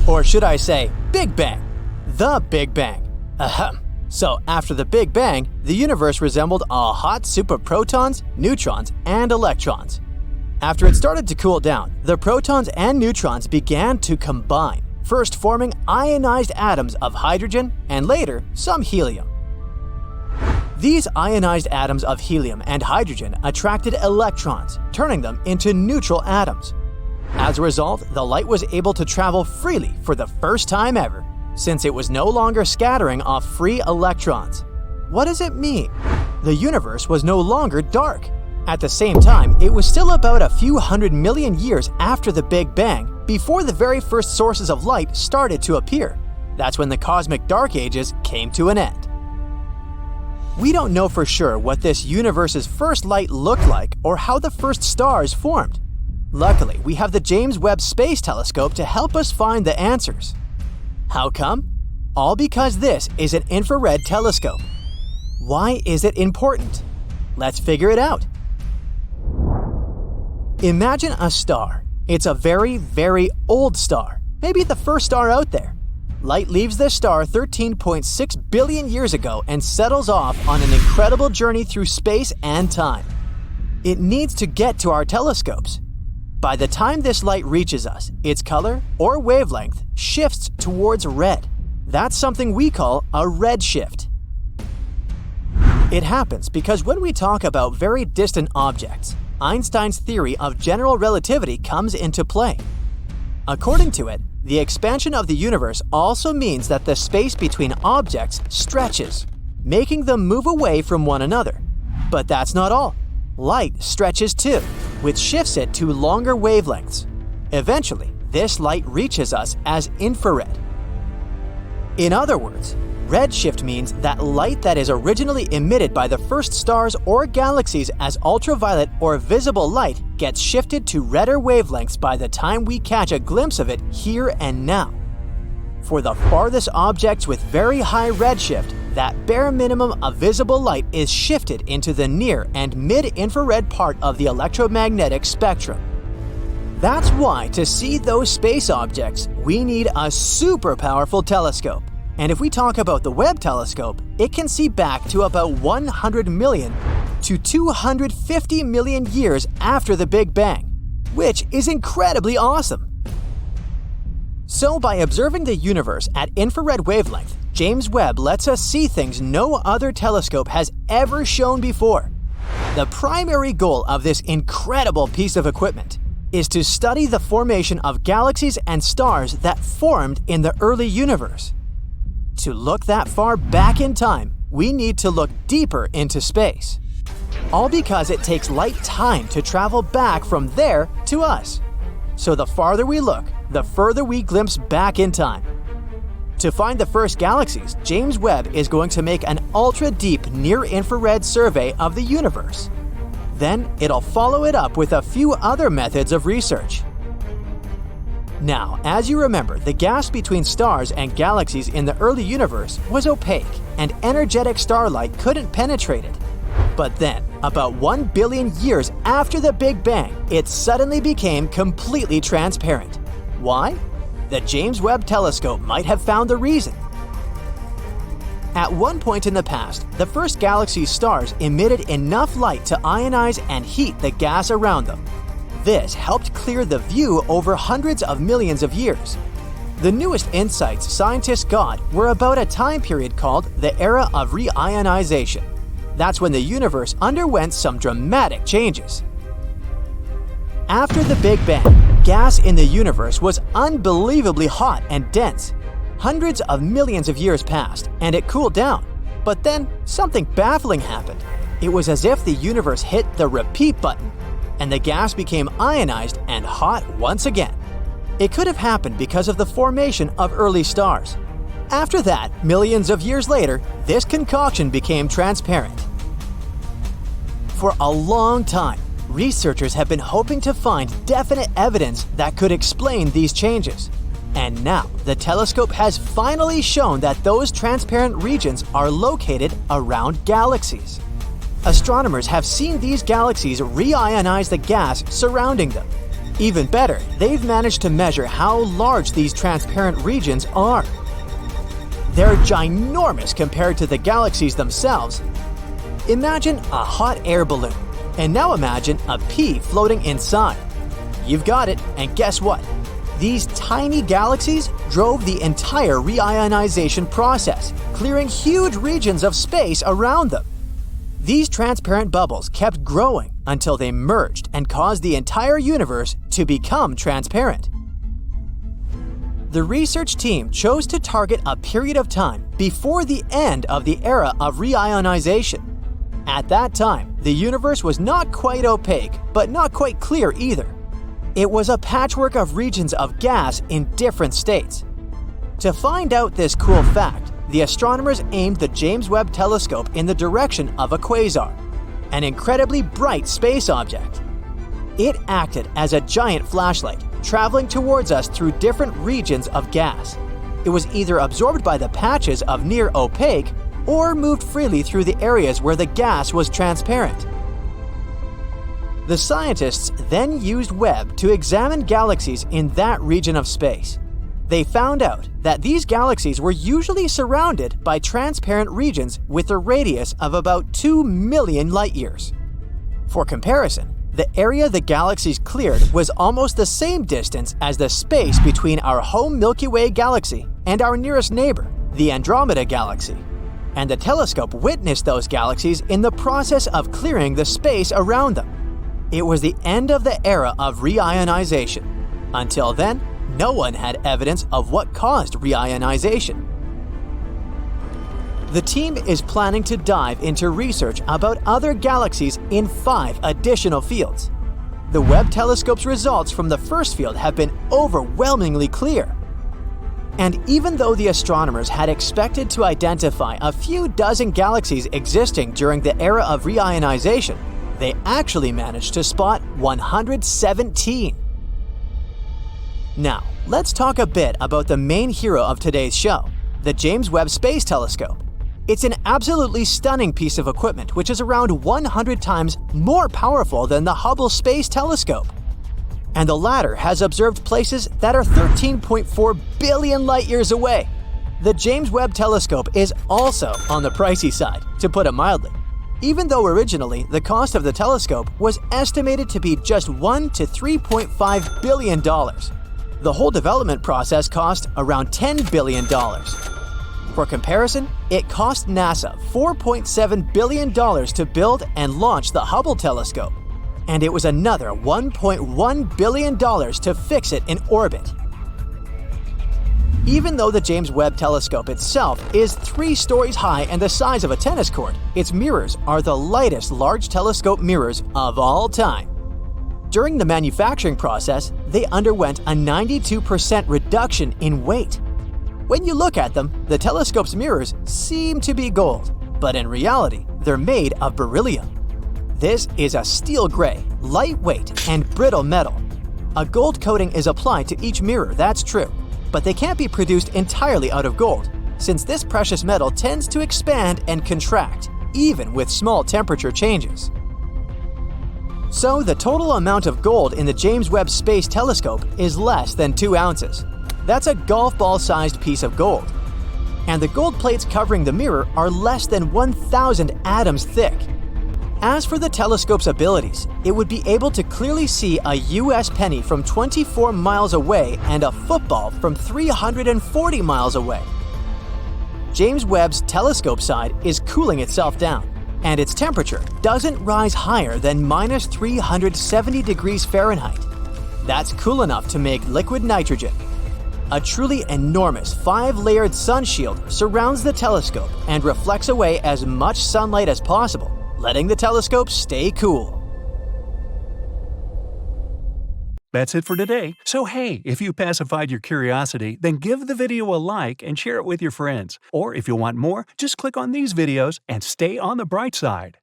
Or should I say, Big Bang? The Big Bang. Ahem. So after the Big Bang, the universe resembled a hot soup of protons, neutrons, and electrons. After it started to cool down, the protons and neutrons began to combine, first forming ionized atoms of hydrogen and later some helium. These ionized atoms of helium and hydrogen attracted electrons, turning them into neutral atoms. As a result, the light was able to travel freely for the first time ever, since it was no longer scattering off free electrons. What does it mean? The universe was no longer dark. At the same time, it was still about a few 100 million years after the Big Bang before the very first sources of light started to appear. That's when the cosmic dark ages came to an end. We don't know for sure what this universe's first light looked like or how the first stars formed. Luckily, we have the James Webb Space Telescope to help us find the answers. How come? All because this is an infrared telescope. Why is it important? Let's figure it out. Imagine a star. It's a very, very old star, maybe the first star out there. Light leaves this star 13.6 billion years ago and settles off on an incredible journey through space and time. It needs to get to our telescopes. By the time this light reaches us, its color or wavelength shifts towards red. That's something we call a redshift. It happens because when we talk about very distant objects, Einstein's theory of general relativity comes into play. According to it, the expansion of the universe also means that the space between objects stretches, making them move away from one another. But that's not all. Light stretches too, which shifts it to longer wavelengths. Eventually, this light reaches us as infrared. In other words, redshift means that light that is originally emitted by the first stars or galaxies as ultraviolet or visible light gets shifted to redder wavelengths by the time we catch a glimpse of it here and now. For the farthest objects with very high redshift, that bare minimum of visible light is shifted into the near and mid-infrared part of the electromagnetic spectrum. That's why to see those space objects, we need a super powerful telescope. And if we talk about the Webb telescope, it can see back to about 100 million to 250 million years after the Big Bang, which is incredibly awesome. So by observing the universe at infrared wavelength, James Webb lets us see things no other telescope has ever shown before. The primary goal of this incredible piece of equipment is to study the formation of galaxies and stars that formed in the early universe. To look that far back in time, we need to look deeper into space. All because it takes light time to travel back from there to us. So the farther we look, the further we glimpse back in time. To find the first galaxies, James Webb is going to make an ultra-deep near-infrared survey of the universe. Then it'll follow it up with a few other methods of research. Now, as you remember, the gas between stars and galaxies in the early universe was opaque, and energetic starlight couldn't penetrate it. But then, about 1 billion years after the Big Bang, it suddenly became completely transparent. Why? The James Webb Telescope might have found the reason. At one point in the past, the first galaxy stars emitted enough light to ionize and heat the gas around them. This helped clear the view over hundreds of millions of years. The newest insights scientists got were about a time period called the era of reionization. That's when the universe underwent some dramatic changes. After the Big Bang, gas in the universe was unbelievably hot and dense. Hundreds of millions of years passed, and it cooled down. But then, something baffling happened. It was as if the universe hit the repeat button, and the gas became ionized and hot once again. It could have happened because of the formation of early stars. After that, millions of years later, this concoction became transparent. For a long time, researchers have been hoping to find definite evidence that could explain these changes. And now, the telescope has finally shown that those transparent regions are located around galaxies. Astronomers have seen these galaxies reionize the gas surrounding them. Even better, they've managed to measure how large these transparent regions are. They're ginormous compared to the galaxies themselves. Imagine a hot air balloon, and now imagine a pea floating inside. You've got it, and guess what? These tiny galaxies drove the entire reionization process, clearing huge regions of space around them. These transparent bubbles kept growing until they merged and caused the entire universe to become transparent. The research team chose to target a period of time before the end of the era of reionization. At that time, the universe was not quite opaque, but not quite clear either. It was a patchwork of regions of gas in different states. To find out this cool fact, the astronomers aimed the James Webb Telescope in the direction of a quasar, an incredibly bright space object. It acted as a giant flashlight, traveling towards us through different regions of gas. It was either absorbed by the patches of near opaque or moved freely through the areas where the gas was transparent. The scientists then used Webb to examine galaxies in that region of space. They found out that these galaxies were usually surrounded by transparent regions with a radius of about 2 million light-years. For comparison, the area the galaxies cleared was almost the same distance as the space between our home Milky Way galaxy and our nearest neighbor, the Andromeda Galaxy. And the telescope witnessed those galaxies in the process of clearing the space around them. It was the end of the era of reionization. Until then, no one had evidence of what caused reionization. The team is planning to dive into research about other galaxies in 5 additional fields. The Webb telescope's results from the first field have been overwhelmingly clear. And even though the astronomers had expected to identify a few dozen galaxies existing during the era of reionization, they actually managed to spot 117. Now, let's talk a bit about the main hero of today's show, the James Webb Space Telescope. It's an absolutely stunning piece of equipment which is around 100 times more powerful than the Hubble Space Telescope. And the latter has observed places that are 13.4 billion light-years away. The James Webb Telescope is also on the pricey side, to put it mildly. Even though originally the cost of the telescope was estimated to be just $1 to $3.5 billion. The whole development process cost around $10 billion. For comparison, it cost NASA $4.7 billion to build and launch the Hubble telescope, and it was another $1.1 billion to fix it in orbit. Even though the James Webb Telescope itself is 3 stories high and the size of a tennis court, its mirrors are the lightest large telescope mirrors of all time. During the manufacturing process, they underwent a 92% reduction in weight. When you look at them, the telescope's mirrors seem to be gold, but in reality, they're made of beryllium. This is a steel gray, lightweight, and brittle metal. A gold coating is applied to each mirror, that's true, but they can't be produced entirely out of gold, since this precious metal tends to expand and contract, even with small temperature changes. So the total amount of gold in the James Webb Space Telescope is less than 2 ounces. That's a golf ball-sized piece of gold. And the gold plates covering the mirror are less than 1,000 atoms thick. As for the telescope's abilities, it would be able to clearly see a US penny from 24 miles away and a football from 340 miles away. James Webb's telescope side is cooling itself down, and its temperature doesn't rise higher than minus 370 degrees Fahrenheit. That's cool enough to make liquid nitrogen. A truly enormous 5-layered sun shield surrounds the telescope and reflects away as much sunlight as possible, letting the telescope stay cool. That's it for today. So hey, if you pacified your curiosity, then give the video a like and share it with your friends. Or if you want more, just click on these videos and stay on the bright side.